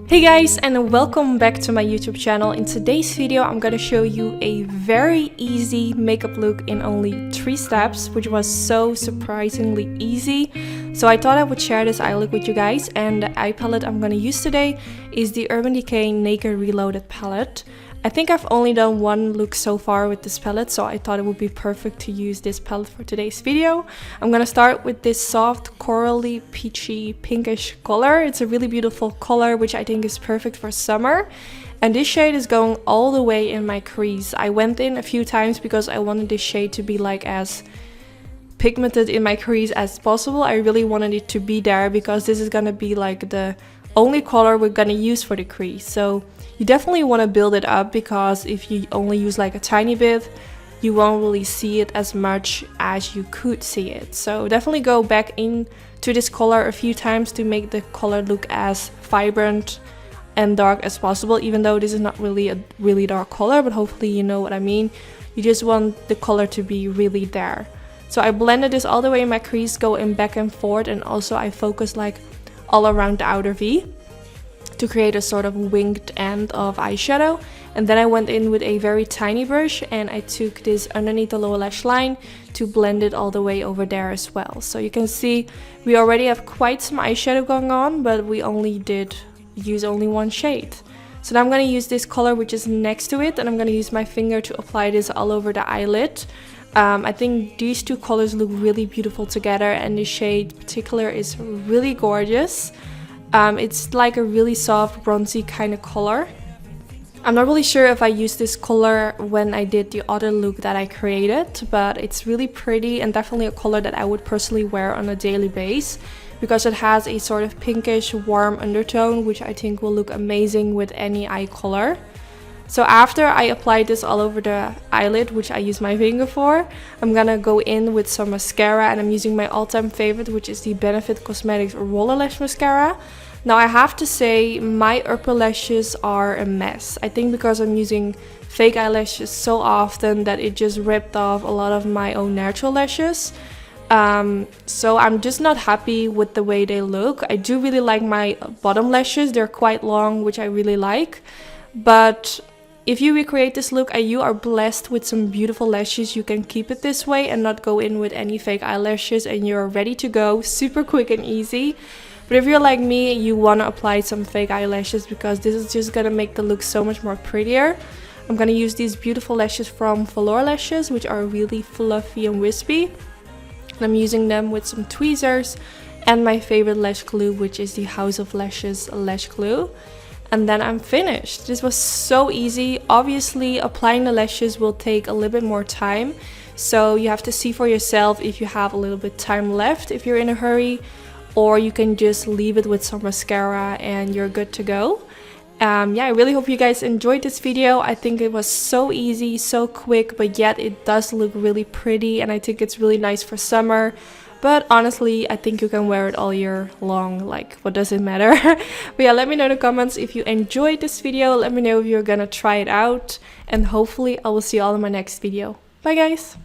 Hey guys, and welcome back to my YouTube channel. In today's video I'm gonna show you a very easy makeup look in only 3 steps, which was so surprisingly easy. So I thought I would share this eye look with you guys, and the eye palette I'm gonna use today is the Urban Decay Naked Reloaded palette. I think I've only done one look so far with this palette, so I thought it would be perfect to use this palette for today's video. I'm gonna start with this soft corally peachy pinkish color. It's a really beautiful color which I think is perfect for summer, and this shade is going all the way in my crease. I went in a few times because I wanted this shade to be like as pigmented in my crease as possible. I really wanted it to be there because this is gonna be like the only color we're gonna use for the crease. So you definitely want to build it up, because if you only use like a tiny bit, you won't really see it as much as you could see it. So definitely go back into this color a few times to make the color look as vibrant and dark as possible, even though this is not really a really dark color, but hopefully you know what I mean. You just want the color to be really there. So I blended this all the way in my crease, going back and forth, and also I focused like all around the outer V to create a sort of winged end of eyeshadow. And then I went in with a very tiny brush and I took this underneath the lower lash line to blend it all the way over there as well. So you can see we already have quite some eyeshadow going on, but we only did use only one shade. So now I'm going to use this color which is next to it, and I'm going to use my finger to apply this all over the eyelid. I think these two colors look really beautiful together, and the shade in particular is really gorgeous. It's like a really soft bronzy kind of color. I'm not really sure if I used this color when I did the other look that I created, but it's really pretty and definitely a color that I would personally wear on a daily basis, because it has a sort of pinkish warm undertone which I think will look amazing with any eye color. So after I applied this all over the eyelid, which I use my finger for, I'm gonna go in with some mascara, and I'm using my all-time favorite, which is the Benefit Cosmetics Roller Lash Mascara. Now I have to say my upper lashes are a mess. I think because I'm using fake eyelashes so often that it just ripped off a lot of my own natural lashes. So I'm just not happy with the way they look. I do really like my bottom lashes. They're quite long, which I really like. But if you recreate this look and you are blessed with some beautiful lashes, you can keep it this way and not go in with any fake eyelashes, and you're ready to go, super quick and easy. But if you're like me, you want to apply some fake eyelashes, because this is just going to make the look so much more prettier. I'm going to use these beautiful lashes from Velour Lashes, which are really fluffy and wispy. And I'm using them with some tweezers and my favorite lash glue, which is the House of Lashes lash glue. And then I'm finished. This was so easy. Obviously, applying the lashes will take a little bit more time, so you have to see for yourself if you have a little bit time left if you're in a hurry, or you can just leave it with some mascara and you're good to go. Yeah, I really hope you guys enjoyed this video. I think it was so easy, so quick, but yet it does look really pretty, and I think it's really nice for summer. But honestly, I think you can wear it all year long, like what does it matter? But yeah, let me know in the comments if you enjoyed this video. Let me know if you're gonna try it out, and hopefully I will see you all in my next video. Bye guys!